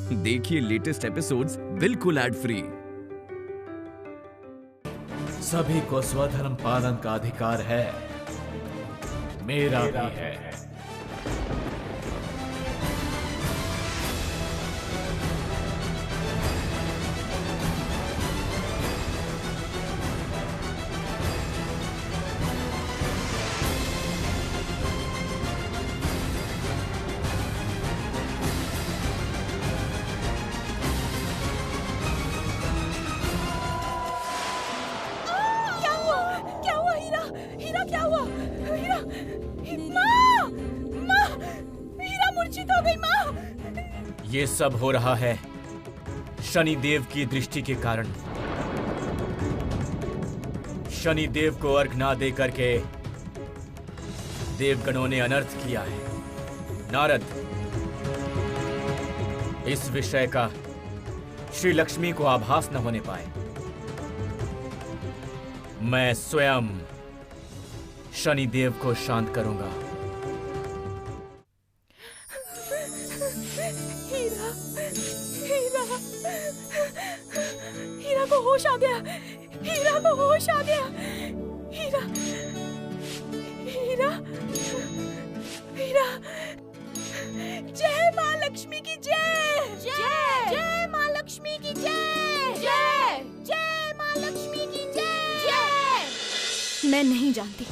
देखिए latest episodes बिल्कुल ad free. सभी को स्वधर्म पालन का अधिकार है, मेरा भी है। ये सब हो रहा है शनिदेव की दृष्टि के कारण। शनिदेव को अर्घ ना दे करके देवगणों ने अनर्थ किया है। नारद, इस विषय का श्री लक्ष्मी को आभास न होने पाए। मैं स्वयं शनिदेव को शांत करूंगा। हीरा को होश आ गया। हीरा को होश आ गया। हीरा हीरा हीरा। जय माँ लक्ष्मी की जय। जय जय माँ लक्ष्मी की जय। जय जय माँ लक्ष्मी की जय। जय। मैं नहीं जानती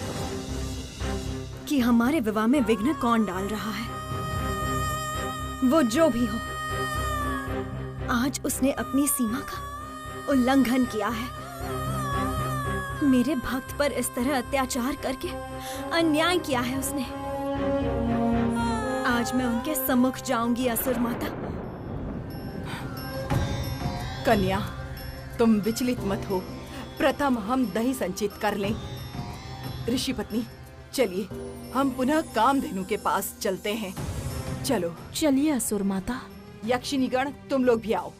कि हमारे विवाह में विघ्न कौन डाल रहा है। वो जो भी हो, आज उसने अपनी सीमा का उल्लंघन किया है। मेरे भक्त पर इस तरह अत्याचार करके अन्याय किया है उसने। आज मैं उनके सम्मुख जाऊंगी असुर माता। कन्या, तुम विचलित मत हो। प्रथम हम दही संचित कर लें। ऋषि पत्नी, चलिए हम पुनः कामधेनु के पास चलते हैं। चलो। चलिए असुर माता। यक्षिणी गण, तुम लोग भी आओ।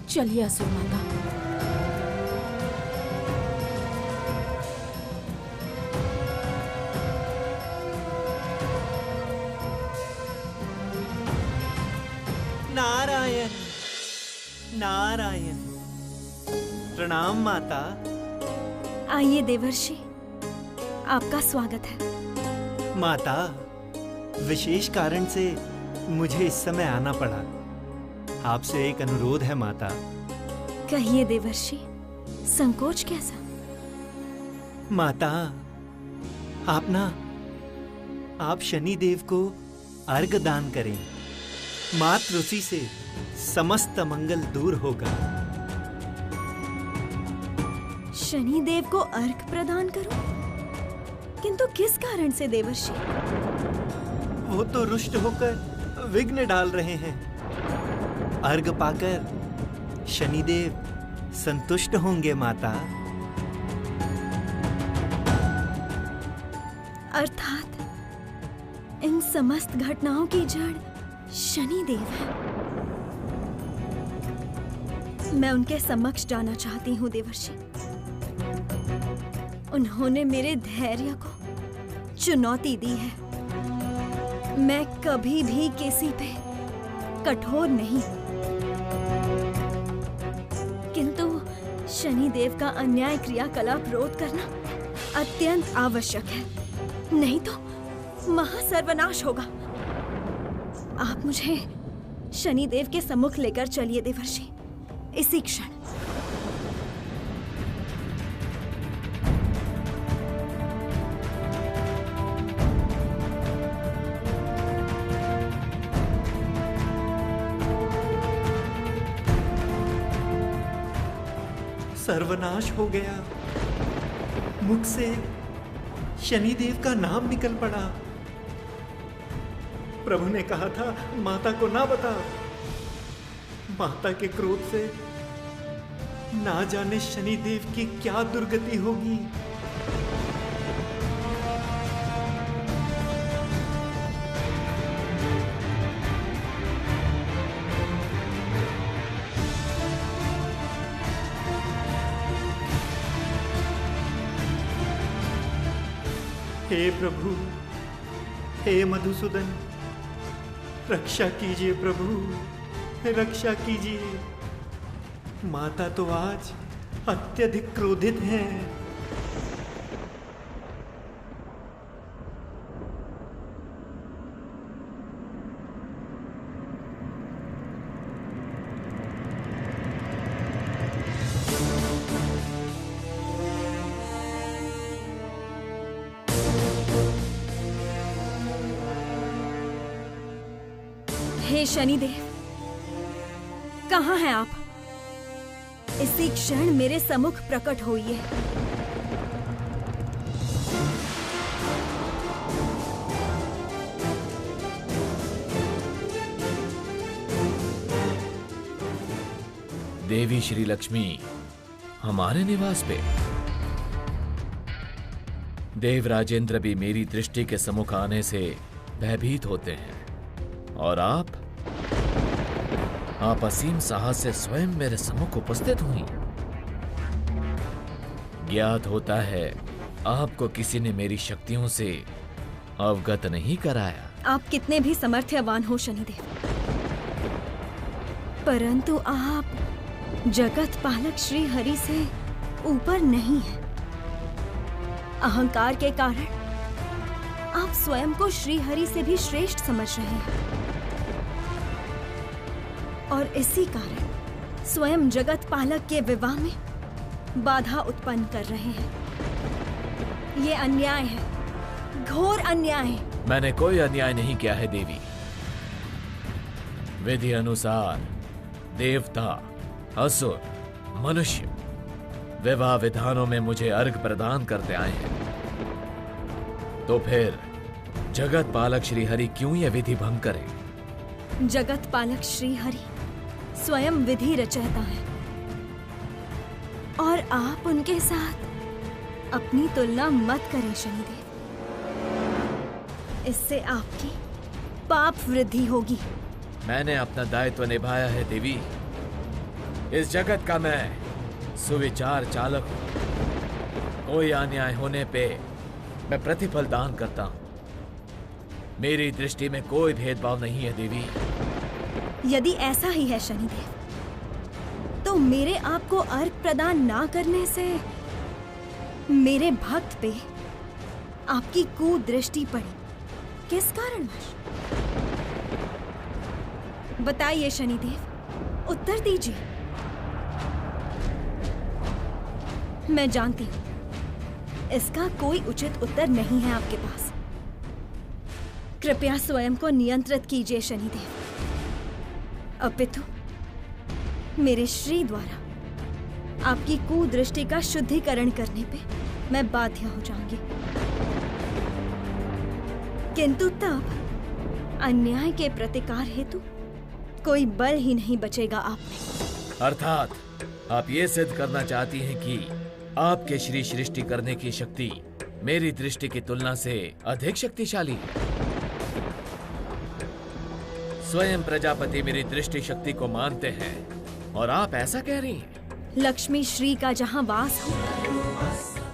चलिए असुर माता। नारायण नारायण। प्रणाम माता। आइए देवर्षि, आपका स्वागत है। माता, विशेष कारण से मुझे इस समय आना पड़ा। आपसे एक अनुरोध है माता। कहिए देवर्षि, संकोच कैसा? माता, आप शनिदेव को अर्घ दान करें। मात्र उसी से समस्त मंगल दूर होगा। शनिदेव को अर्घ प्रदान करूं? किंतु किस कारण से देवर्षि? वो तो रुष्ट होकर विघ्न डाल रहे हैं। अर्घ पाकर शनिदेव संतुष्ट होंगे माता। अर्थात इन समस्त घटनाओं की जड़ शनिदेव है। मैं उनके समक्ष जाना चाहती हूँ देवर्षि। उन्होंने मेरे धैर्य को चुनौती दी है। मैं कभी भी किसी पे कठोर नहीं, किंतु शनिदेव का अन्याय क्रियाकलाप रोध करना अत्यंत आवश्यक है, नहीं तो महासर्वनाश होगा। आप मुझे शनिदेव के सम्मुख लेकर चलिए देवर्षि, इसी क्षण। सर्वनाश हो गया। मुख से शनिदेव का नाम निकल पड़ा। प्रभु ने कहा था माता को ना बता। माता के क्रोध से ना जाने शनिदेव की क्या दुर्गति होगी। हे प्रभु, हे मधुसूदन, रक्षा कीजिए प्रभु, रक्षा कीजिए। माता तो आज अत्यधिक क्रोधित हैं। हे शनिदेव, कहाँ हैं आप? इसी क्षण मेरे सम्मुख प्रकट होइए। देवी श्री लक्ष्मी हमारे निवास पे। देव राजेंद्र भी मेरी दृष्टि के सम्मुख आने से भयभीत होते हैं, और आप असीम साहस से स्वयं मेरे सम्मुख उपस्थित हुई। ज्ञात होता है आपको किसी ने मेरी शक्तियों से अवगत नहीं कराया। आप कितने भी समर्थ्यवान हो शनिदेव, परंतु आप जगत पालक श्री हरि से ऊपर नहीं हैं। अहंकार के कारण आप स्वयं को श्री हरि से भी श्रेष्ठ समझ रहे हैं, और इसी कारण स्वयं जगत पालक के विवाह में बाधा उत्पन्न कर रहे हैं। ये अन्याय है, घोर अन्याय है। मैंने कोई अन्याय नहीं किया है देवी। विधि अनुसार देवता, असुर, मनुष्य विवाह विधानों में मुझे अर्घ प्रदान करते आए हैं, तो फिर जगत पालक श्री हरि क्यों यह विधि भंग करे? जगत पालक श्री हरि स्वयं विधि रचयिता है, और आप उनके साथ अपनी तुलना मत करें शनिदेव। इससे आपकी पाप वृद्धि होगी। मैंने अपना दायित्व निभाया है देवी। इस जगत का मैं सुविचार चालक हूं। कोई अन्याय होने पे मैं प्रतिफल दान करता हूं। मेरी दृष्टि में कोई भेदभाव नहीं है देवी। यदि ऐसा ही है शनिदेव, तो मेरे आपको अर्घ प्रदान ना करने से मेरे भक्त पे आपकी कुदृष्टि पड़ी। किस कारणवश? बताइए शनिदेव, उत्तर दीजिए। मैं जानती हूं इसका कोई उचित उत्तर नहीं है आपके पास। कृपया स्वयं को नियंत्रित कीजिए शनिदेव, अपितु मेरे श्री द्वारा आपकी कुदृष्टि का शुद्धिकरण करने पे मैं बाध्य हो जाऊंगी। किंतु तब अन्याय के प्रतिकार हेतु कोई बल ही नहीं बचेगा आप में। अर्थात आप ये सिद्ध करना चाहती हैं कि आपके श्री सृष्टि करने की शक्ति मेरी दृष्टि की तुलना से अधिक शक्तिशाली है। स्वयं प्रजापति मेरी दृष्टि शक्ति को मानते हैं, और आप ऐसा कह रही हैं? लक्ष्मी श्री का जहाँ वास हो,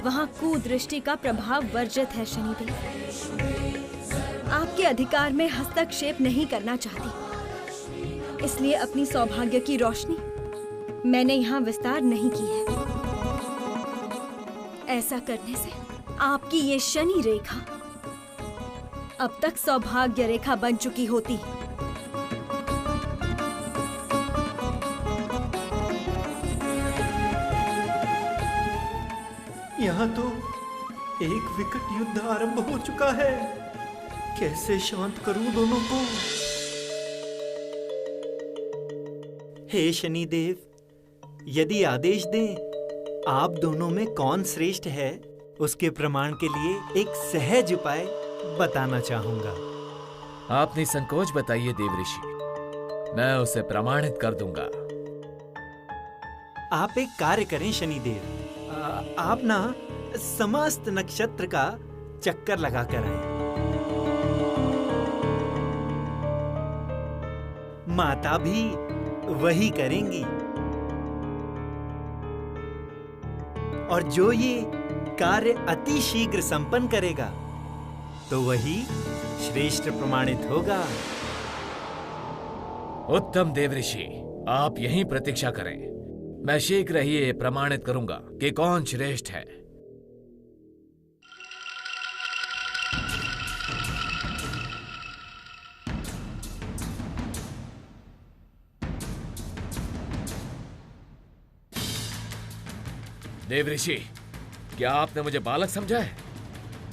वहाँ कुदृष्टि का प्रभाव वर्जित है शनिदेव। आपके अधिकार में हस्तक्षेप नहीं करना चाहती, इसलिए अपनी सौभाग्य की रोशनी मैंने यहाँ विस्तार नहीं की है। ऐसा करने से आपकी ये शनि रेखा अब तक सौभाग्य रेखा बन चुकी होती। यहाँ तो एक विकट युद्ध आरंभ हो चुका है। कैसे शांत करूं दोनों को? हे शनिदेव, यदि आदेश दें, आप दोनों में कौन श्रेष्ठ है, उसके प्रमाण के लिए एक सहज उपाय बताना चाहूंगा। आप निसंकोच बताइए देवऋषि, मैं उसे प्रमाणित कर दूंगा। आप एक कार्य करें शनिदेव, आप ना समस्त नक्षत्र का चक्कर लगा कर आए। माता भी वही करेंगी, और जो ये कार्य अति शीघ्र संपन्न करेगा तो वही श्रेष्ठ प्रमाणित होगा। उत्तम देवऋषि, आप यहीं प्रतीक्षा करें। मैं शीघ्र ही ये प्रमाणित करूंगा कि कौन श्रेष्ठ है। देवऋषि, क्या आपने मुझे बालक समझा है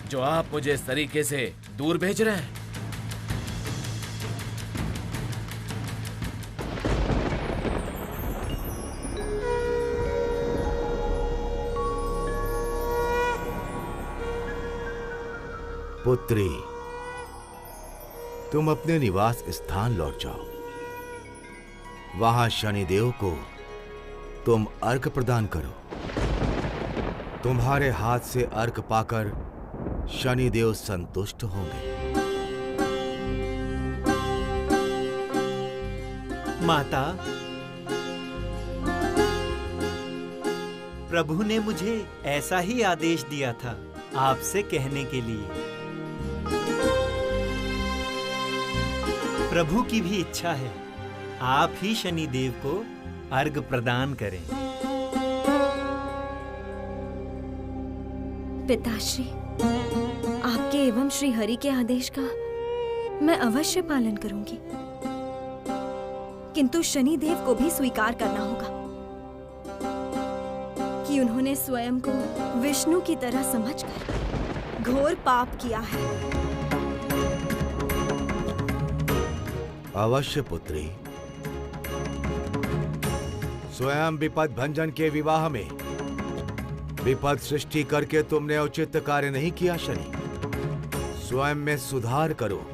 जो आप मुझे इस तरीके से दूर भेज रहे हैं? पुत्री, तुम अपने निवास स्थान लौट जाओ। वहां शनिदेव को तुम अर्घ प्रदान करो। तुम्हारे हाथ से अर्घ पाकर शनिदेव संतुष्ट होंगे। माता, प्रभु ने मुझे ऐसा ही आदेश दिया था आपसे कहने के लिए। प्रभु की भी इच्छा है आप ही शनिदेव को अर्घ प्रदान करें। पिताश्री, आपके एवं श्री हरि के आदेश का मैं अवश्य पालन करूंगी, किंतु शनिदेव को भी स्वीकार करना होगा कि उन्होंने स्वयं को विष्णु की तरह समझकर घोर पाप किया है। अवश्य पुत्री, स्वयं विपद भंजन के विवाह में विपद सृष्टि करके तुमने उचित कार्य नहीं किया शनि। स्वयं में सुधार करो।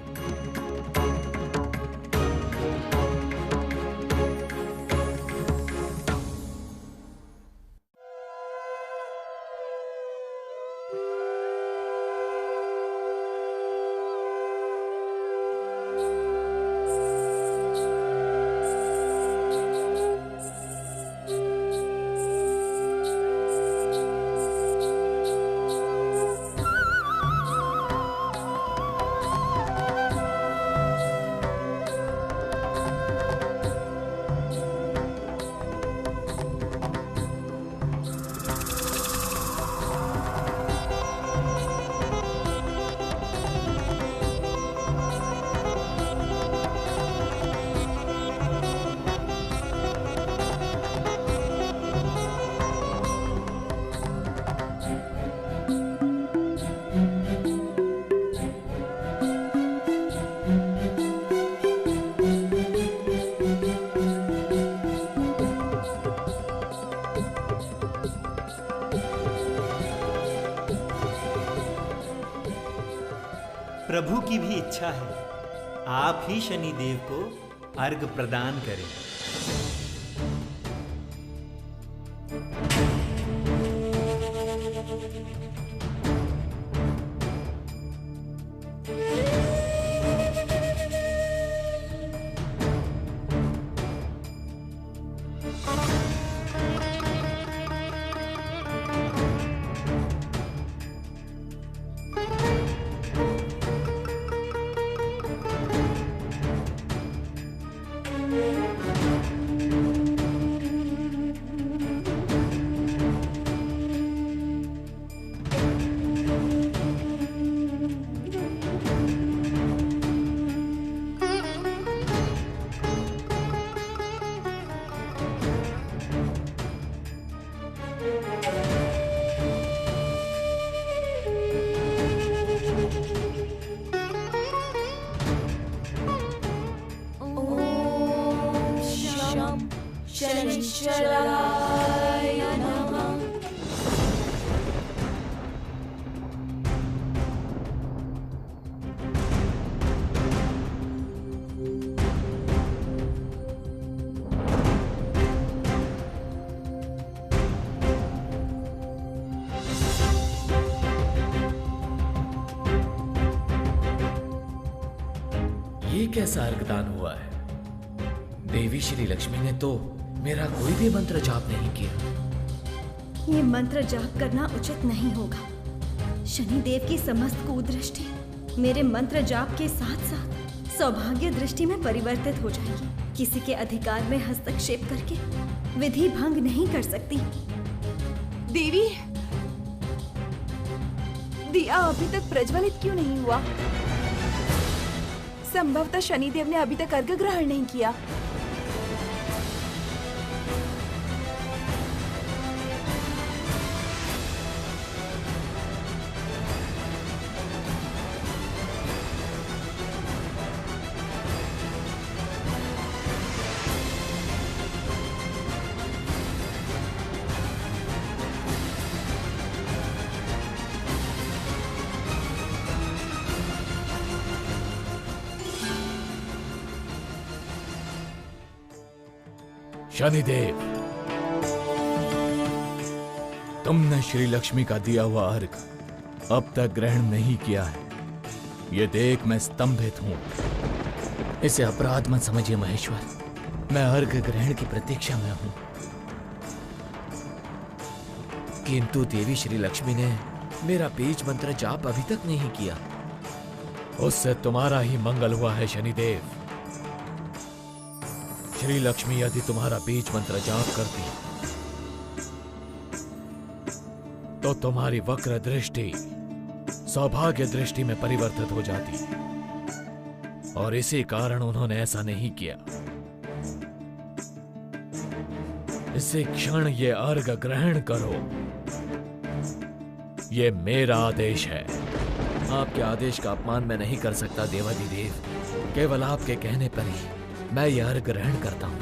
प्रभु की भी इच्छा है आप ही शनिदेव को अर्घ प्रदान करें। शनिश्चराय नमः। ये कैसा अर्घदान हुआ है? देवी श्री लक्ष्मी ने तो मेरा कोई भी मंत्र जाप नहीं किया। ये मंत्र जाप करना उचित नहीं होगा। शनिदेव की समस्त कुदृष्टि मेरे मंत्र जाप के साथ साथ सौभाग्य दृष्टि में परिवर्तित हो जाएगी। किसी के अधिकार में हस्तक्षेप करके विधि भंग नहीं कर सकती। देवी, दिया अभी तक प्रज्वलित क्यों नहीं हुआ? संभवतः शनिदेव ने अभी तक अर्घ्य ग्रहण नहीं किया। शनिदेव, तुमने श्री लक्ष्मी का दिया हुआ अर्घ अब तक ग्रहण नहीं किया है। ये देख मैं स्तंभित हूं। इसे अपराध मत समझिए महेश्वर। मैं अर्घ ग्रहण की प्रतीक्षा में हूं। किंतु देवी श्री लक्ष्मी ने मेरा बीज मंत्र जाप अभी तक नहीं किया। उससे तुम्हारा ही मंगल हुआ है शनिदेव। श्री लक्ष्मी यदि तुम्हारा बीज मंत्र जाप करती तो तुम्हारी वक्र दृष्टि सौभाग्य दृष्टि में परिवर्तित हो जाती, और इसी कारण उन्होंने ऐसा नहीं किया। इसी क्षण ये अर्घ ग्रहण करो। ये मेरा आदेश है। आपके आदेश का अपमान मैं नहीं कर सकता देवाधिदेव। केवल आपके कहने पर ही मैं यह अर्घ ग्रहण करता हूं।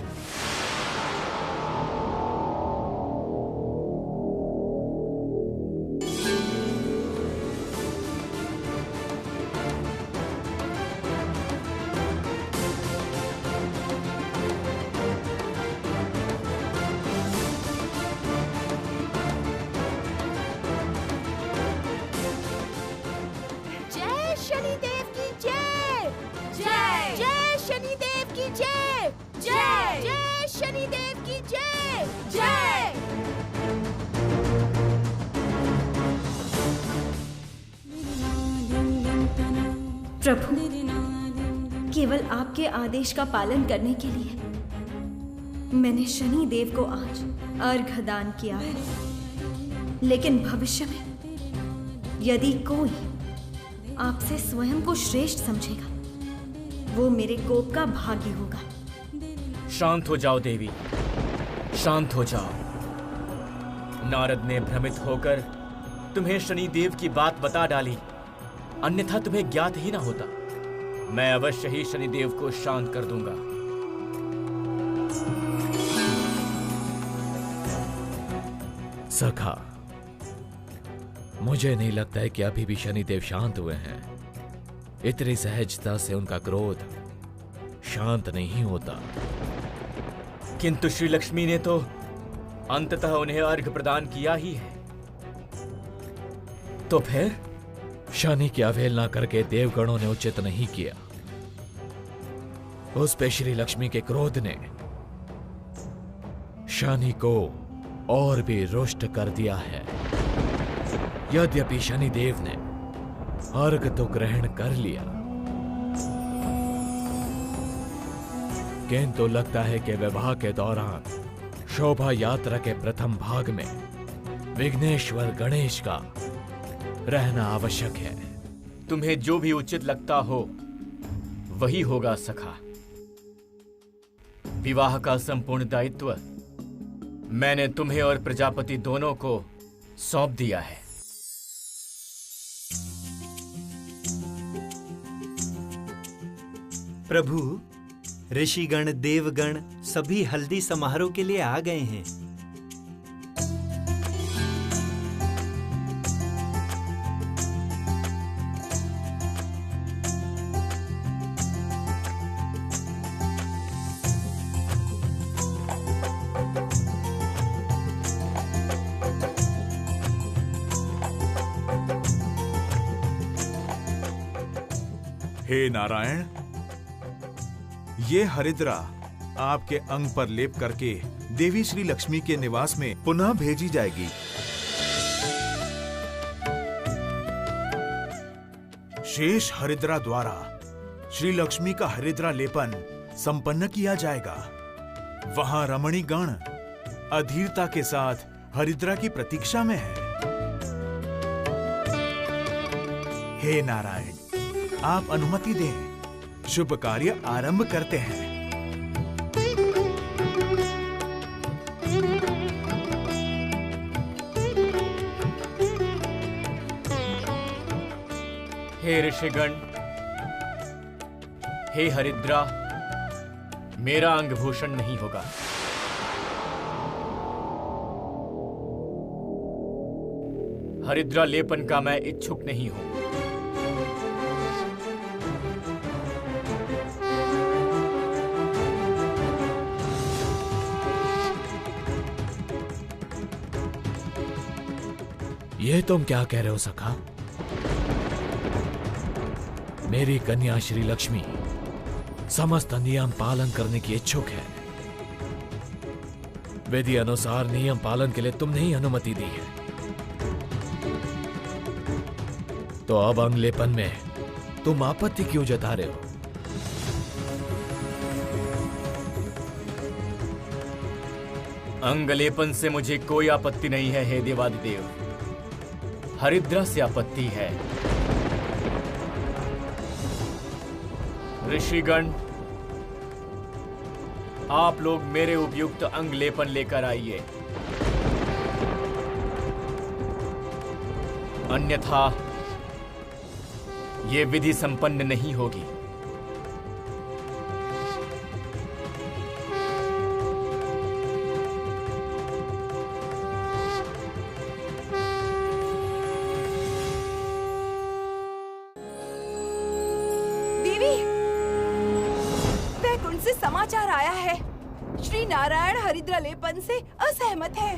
जय शनिदेव की जय। जय जय शनिदेव की जय। जय जय शनिदेव की जय। जय। प्रभु, केवल आपके आदेश का पालन करने के लिए मैंने शनि देव को आज अर्घ दान किया है। लेकिन भविष्य में यदि कोई आपसे स्वयं को श्रेष्ठ समझेगा, वो मेरे कोप का भागी होगा। शांत हो जाओ देवी, शांत हो जाओ। नारद ने भ्रमित होकर तुम्हें शनिदेव की बात बता डाली, अन्यथा तुम्हें ज्ञात ही ना होता। मैं अवश्य ही शनिदेव को शांत कर दूंगा। सखा, मुझे नहीं लगता है कि अभी भी शनिदेव शांत हुए हैं। इतनी सहजता से उनका क्रोध शांत नहीं होता। किंतु श्री लक्ष्मी ने तो अंततः उन्हें अर्घ प्रदान किया ही है। तो फिर शनि की अवहेलना करके देवगणों ने उचित नहीं किया। उस पे श्री लक्ष्मी के क्रोध ने शनि को और भी रुष्ट कर दिया है। यद्यपि शनिदेव ने अर्घ तो ग्रहण कर लिया, किंतु लगता है कि विवाह के दौरान शोभा यात्रा के प्रथम भाग में विघ्नेश्वर गणेश का रहना आवश्यक है। तुम्हें जो भी उचित लगता हो वही होगा सखा। विवाह का संपूर्ण दायित्व मैंने तुम्हें और प्रजापति दोनों को सौंप दिया है। प्रभु, ऋषिगण देवगण सभी हल्दी समारोह के लिए आ गए हैं। हे नारायण, ये हरिद्रा आपके अंग पर लेप करके देवी श्री लक्ष्मी के निवास में पुनः भेजी जाएगी। शेष हरिद्रा द्वारा श्री लक्ष्मी का हरिद्रा लेपन संपन्न किया जाएगा। वहां रमणीगण अधीरता के साथ हरिद्रा की प्रतीक्षा में है। हे नारायण, आप अनुमति दें, शुभ कार्य आरंभ करते हैं। हे ऋषिगण, हे हरिद्रा, मेरा अंगभूषण नहीं होगा। हरिद्रा लेपन का मैं इच्छुक नहीं हूं। ये तुम क्या कह रहे हो सखा? मेरी कन्या श्री लक्ष्मी समस्त नियम पालन करने की इच्छुक है। विधि अनुसार नियम पालन के लिए तुमने ही अनुमति दी है, तो अब अंगलेपन में तुम आपत्ति क्यों जता रहे हो? अंगलेपन से मुझे कोई आपत्ति नहीं है हे देवादिदेव। हरिद्रा से आपत्ति है। ऋषिगण, आप लोग मेरे उपयुक्त अंग लेपन लेकर आइए, अन्यथा ये विधि संपन्न नहीं होगी। से समाचार आया है, श्री नारायण हरिद्रा लेपन से असहमत है।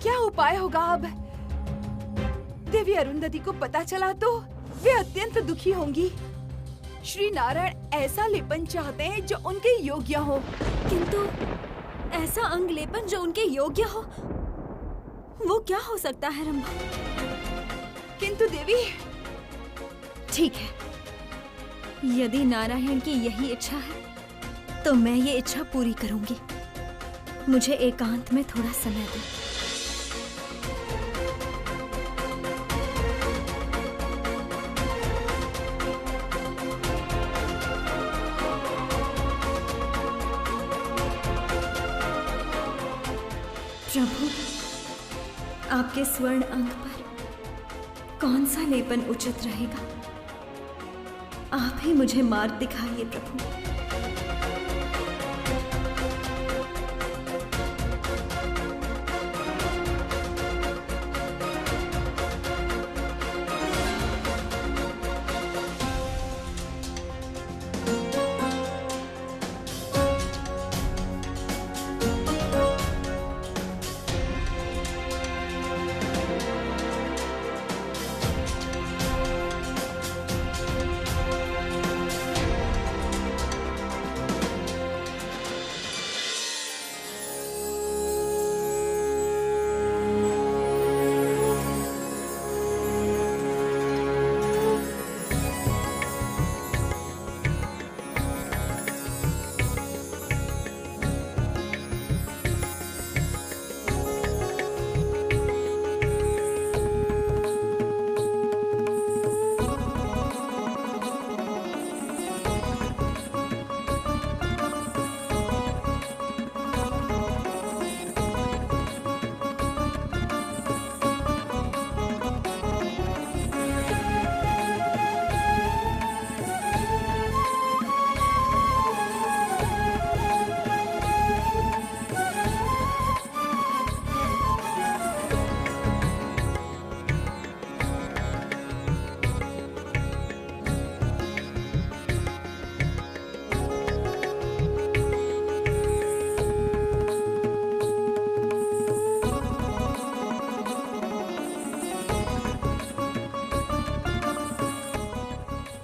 क्या उपाय होगा अब? देवी अरुंधति को पता चला तो वे अत्यंत दुखी होंगी। श्री नारायण ऐसा लेपन चाहते हैं जो उनके योग्य हो। किंतु ऐसा अंग लेपन जो उनके योग्य हो, वो क्या हो सकता है रंभा? किंतु देवी, ठीक है, यदि नारायण की यही इच्छा है तो मैं ये इच्छा पूरी करूंगी। मुझे एकांत में थोड़ा समय दो। प्रभु, आपके स्वर्ण अंग पर कौन सा लेपन उचित रहेगा? आप ही मुझे मार्ग दिखाइए प्रभु।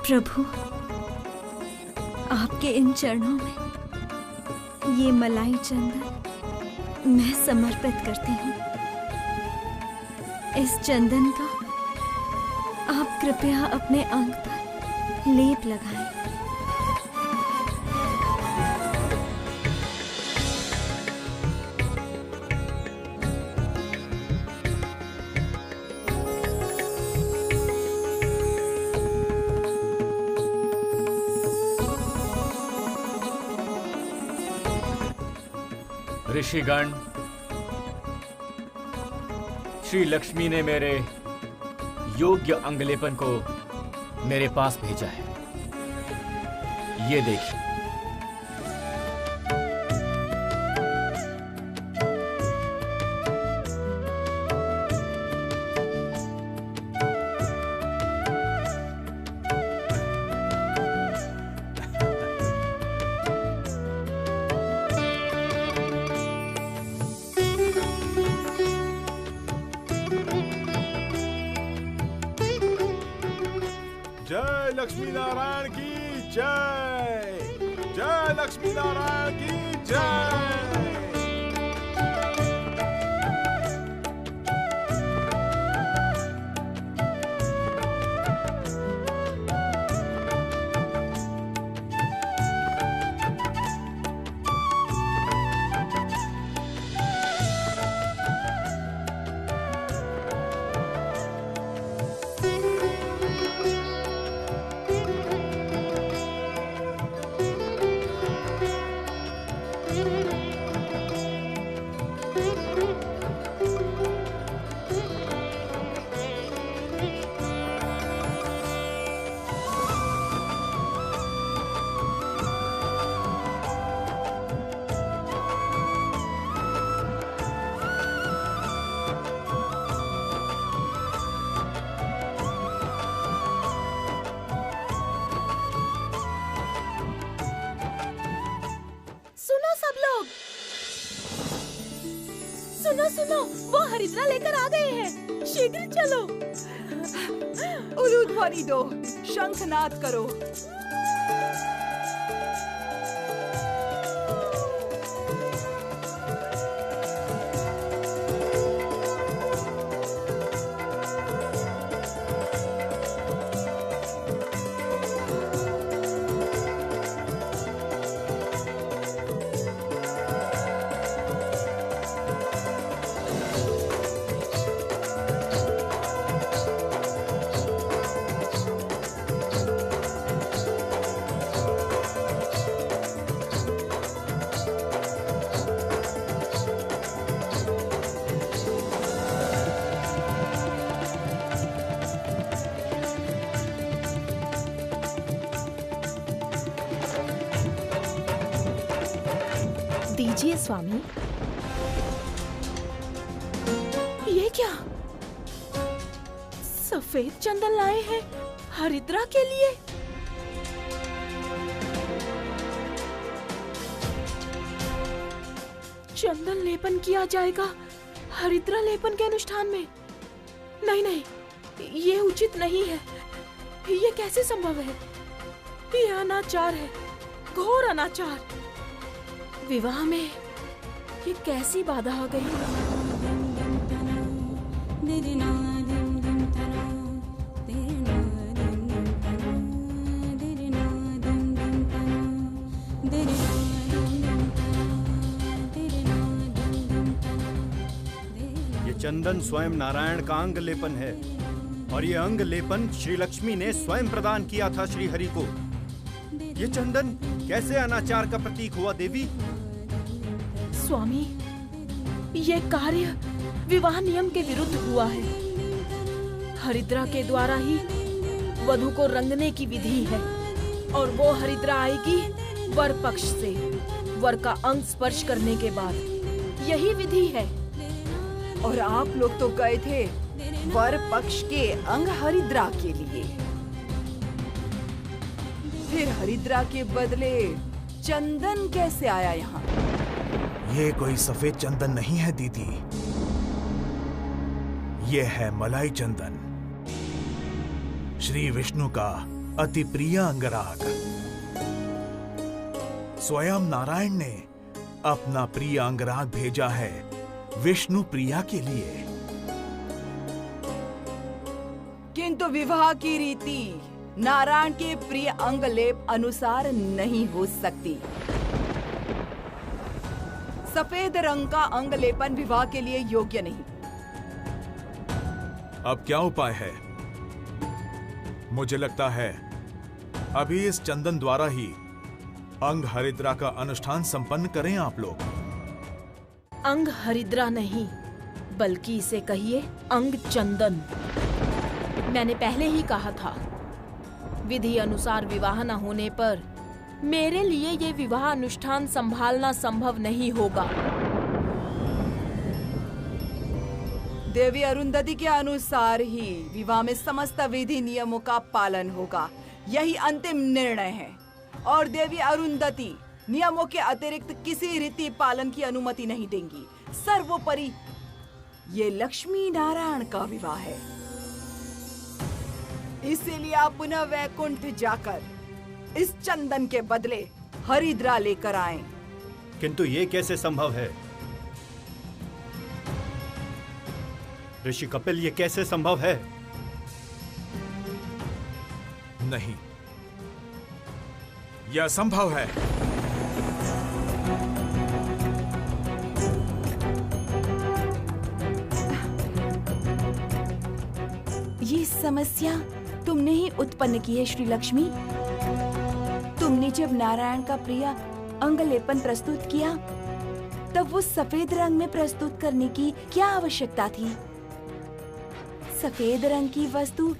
प्रभु, आपके इन चरणों में ये मलाई चंदन मैं समर्पित करती हूँ। इस चंदन का आप कृपया अपने अंग पर लेप लगाएं। ऋषिगण, श्री लक्ष्मी ने मेरे योग्य अंगलेपन को मेरे पास भेजा है। ये देखिए। जय लक्ष्मी नारायण की जय। जय लक्ष्मी नारायण की जय। सुनो, वो हरिद्रा लेकर आ गए हैं। शीघ्र चलो। उलूध्वनि दो, शंखनाद करो। दीजिए स्वामी। ये क्या? सफेद चंदन लाए हैं हरिद्रा के लिए। चंदन लेपन किया जाएगा हरिद्रा लेपन के अनुष्ठान में। नहीं नहीं, ये उचित नहीं है। ये कैसे संभव है? ये अनाचार है, घोर अनाचार। विवाह में ये कैसी बाधा आ गई? ये चंदन स्वयं नारायण का अंग लेपन है और ये अंग लेपन श्री लक्ष्मी ने स्वयं प्रदान किया था श्री हरि को। ये चंदन कैसे अनाचार का प्रतीक हुआ देवी? स्वामी, ये कार्य विवाह नियम के विरुद्ध हुआ है। हरिद्रा के द्वारा ही वधु को रंगने की विधि है और वो हरिद्रा आएगी वर पक्ष से, वर का अंग स्पर्श करने के बाद। यही विधि है। और आप लोग तो गए थे वर पक्ष के अंग हरिद्रा के लिए, फिर हरिद्रा के बदले चंदन कैसे आया यहाँ? ये कोई सफेद चंदन नहीं है दीदी, ये है मलाई चंदन, श्री विष्णु का अति प्रिय अंगराग। स्वयं नारायण ने अपना प्रिय अंगराग भेजा है विष्णु प्रिया के लिए। किंतु विवाह की रीति नारायण के प्रिय अंगलेप अनुसार नहीं हो सकती। सफेद रंग का अंगलेपन विवाह के लिए योग्य नहीं। अब क्या उपाय है? मुझे लगता है अभी इस चंदन द्वारा ही अंग हरिद्रा का अनुष्ठान संपन्न करें आप लोग। अंग हरिद्रा नहीं, बल्कि इसे कहिए अंग चंदन। मैंने पहले ही कहा था, विधि अनुसार विवाह न होने पर मेरे लिए ये विवाह अनुष्ठान संभालना संभव नहीं होगा। देवी अरुंधति के अनुसार ही विवाह में समस्त विधि नियमों का पालन होगा, यही अंतिम निर्णय है। और देवी अरुंधति नियमों के अतिरिक्त किसी रीति पालन की अनुमति नहीं देंगी। सर्वोपरि ये लक्ष्मी नारायण का विवाह है, इसीलिए आप पुनः वैकुंठ जाकर इस चंदन के बदले हरिद्रा लेकर आएं। किंतु ये कैसे संभव है ऋषि कपिल, ये कैसे संभव है? नहीं, यह संभव है। ये समस्या तुमने ही उत्पन्न की है श्री लक्ष्मी। तुमने जब नारायण का प्रिय अंगलेपन प्रस्तुत किया तब वो सफेद रंग में प्रस्तुत करने की क्या आवश्यकता थी? सफेद रंग की वस्तु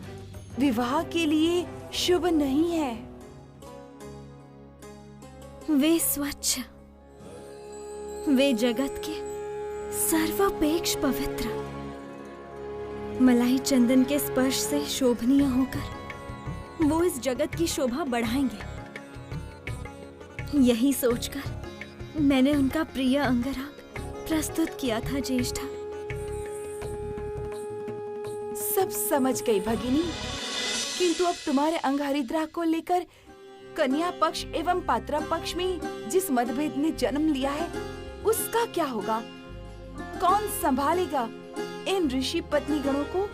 विवाह के लिए शुभ नहीं है। वे स्वच्छ, वे जगत के सर्वापेक्ष पवित्र, मलाई चंदन के स्पर्श से शोभनीय होकर वो इस जगत की शोभा बढ़ाएंगे। यही सोचकर मैंने उनका प्रिय अंगराग प्रस्तुत किया था ज्येष्ठा। सब समझ गई भगिनी, किंतु अब तुम्हारे अंग हरिद्रा को लेकर कन्या पक्ष एवं पात्रा पक्ष में जिस मतभेद ने जन्म लिया है उसका क्या होगा? कौन संभालेगा इन ऋषि पत्नी गणों को?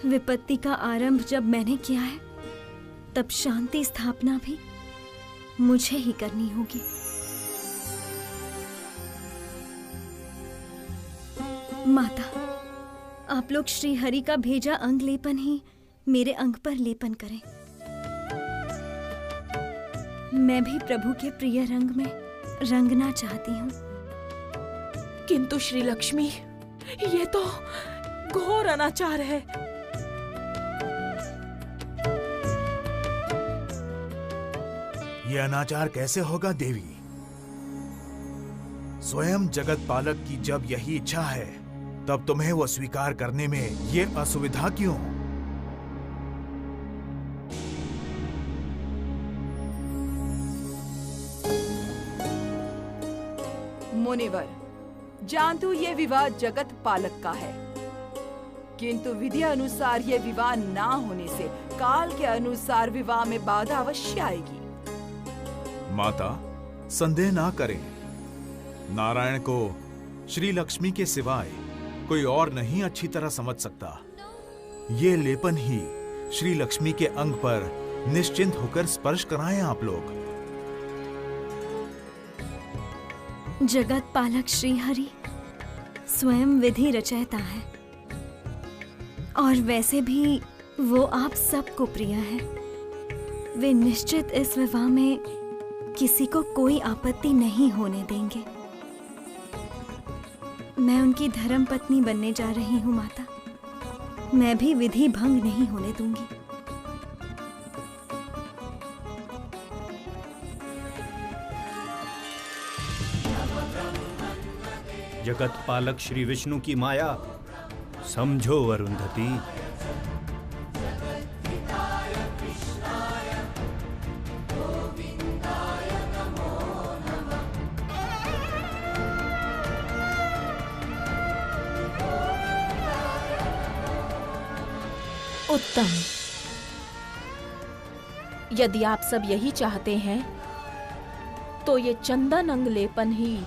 विपत्ति का आरंभ जब मैंने किया है तब शांति स्थापना भी मुझे ही करनी होगी। माता, आप लोग श्री हरि का भेजा अंग लेपन ही मेरे अंग पर लेपन करें। मैं भी प्रभु के प्रिय रंग में रंगना चाहती हूँ। किंतु श्री लक्ष्मी, ये तो घोर अनाचार है। यह अनाचार कैसे होगा देवी? स्वयं जगत पालक की जब यही इच्छा है तब तुम्हें वो स्वीकार करने में ये असुविधा क्यों? मुनिवर, जानतु ये विवाह जगत पालक का है, किंतु विधि अनुसार ये विवाह ना होने से काल के अनुसार विवाह में बाधा अवश्य आएगी। माता, संदेह ना करें। नारायण को श्री लक्ष्मी के सिवाय कोई और नहीं अच्छी तरह समझ सकता। ये लेपन ही श्री लक्ष्मी के अंग पर निश्चिंत होकर स्पर्श कराएं आप लोग। जगत पालक श्री हरि स्वयं विधि रचयिता है और वैसे भी वो आप सबको प्रिय है। वे निश्चित इस विवाह में किसी को कोई आपत्ति नहीं होने देंगे। मैं उनकी धर्म पत्नी बनने जा रही हूँ माता। मैं भी विधि भंग नहीं होने दूंगी। जगत पालक श्री विष्णु की माया समझो अरुंधति। उत्तम। यदि आप सब यही चाहते हैं तो ये चंदन अंग लेपन ही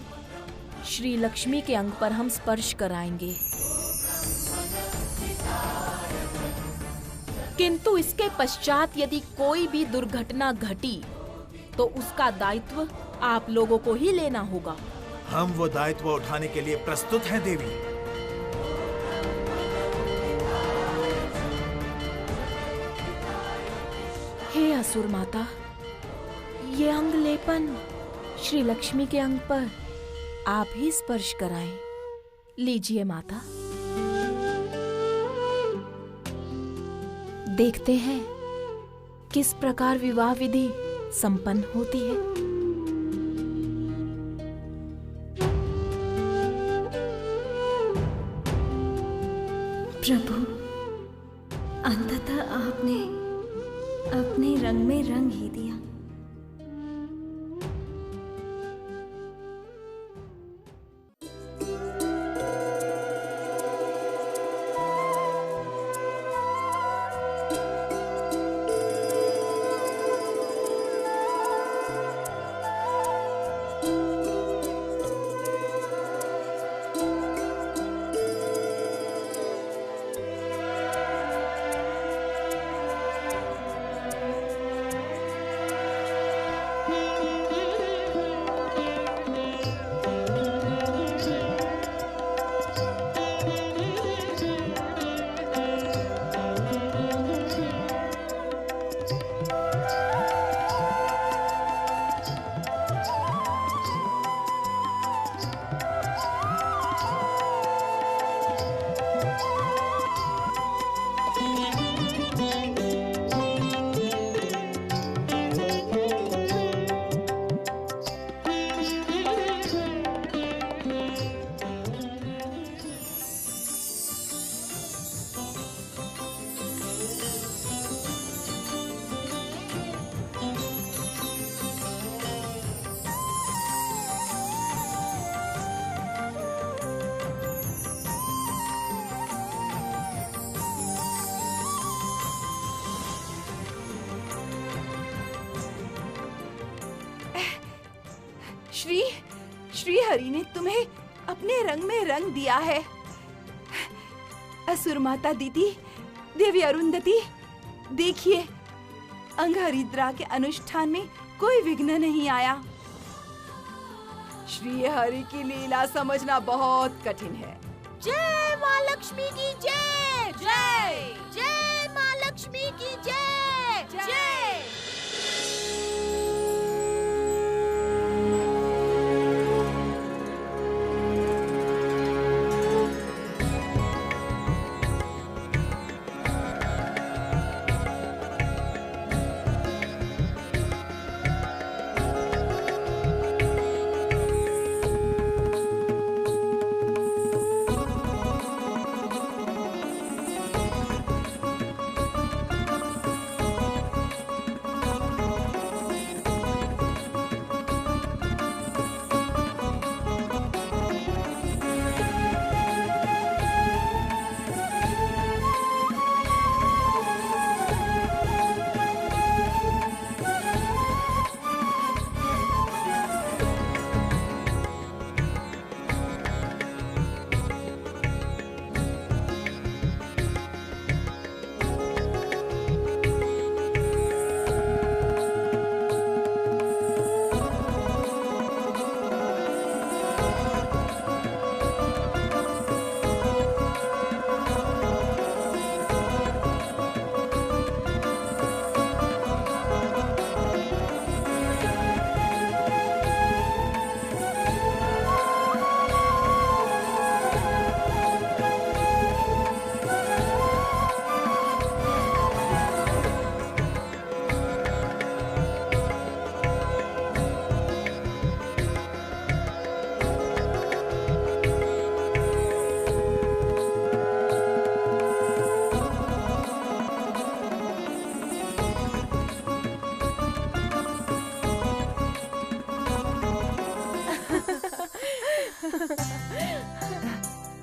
श्री लक्ष्मी के अंग पर हम स्पर्श कराएंगे। किंतु इसके पश्चात यदि कोई भी दुर्घटना घटी तो उसका दायित्व आप लोगों को ही लेना होगा। हम वो दायित्व उठाने के लिए प्रस्तुत हैं देवी। हे असुर माता, ये अंग लेपन श्री लक्ष्मी के अंग पर आप ही स्पर्श कराएं। लीजिए माता। देखते हैं किस प्रकार विवाह विधि संपन्न होती है। प्रभु, अंततः आपने अपने रंग में रंग ही दिया। श्री हरि ने तुम्हें अपने रंग में रंग दिया है। असुर माता दीदी, देवी अरुंधति, देखिए, अंग हरिद्रा के अनुष्ठान में कोई विघ्न नहीं आया। श्री हरि की लीला समझना बहुत कठिन है। जय माँ लक्ष्मी की जय। जय जय माँ लक्ष्मी की जय। जय।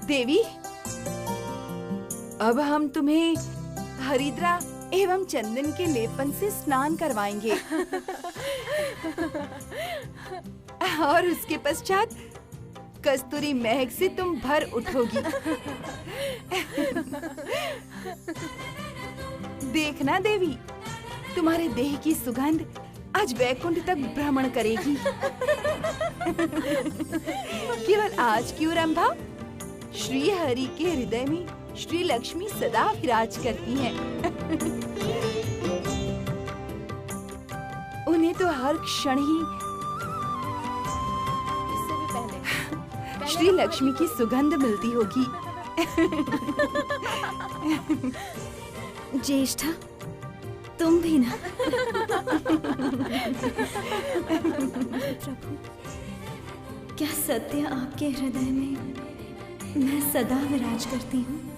देवी, अब हम तुम्हें हरिद्रा एवं चंदन के लेपन से स्नान करवाएंगे। और उसके पश्चात कस्तूरी महक से तुम भर उठोगी। देखना देवी, तुम्हारे देह की सुगंध आज वैकुंठ तक भ्रमण करेगी। केवल आज क्यों रंभा, श्री हरि के हृदय में श्री लक्ष्मी सदा विराज करती हैं। उन्हें तो हर क्षण ही श्री लक्ष्मी की सुगंध मिलती होगी। ज्येष्ठा, तुम भी ना। प्रभु, क्या सत्य आपके हृदय में मैं सदा विराज करती हूँ?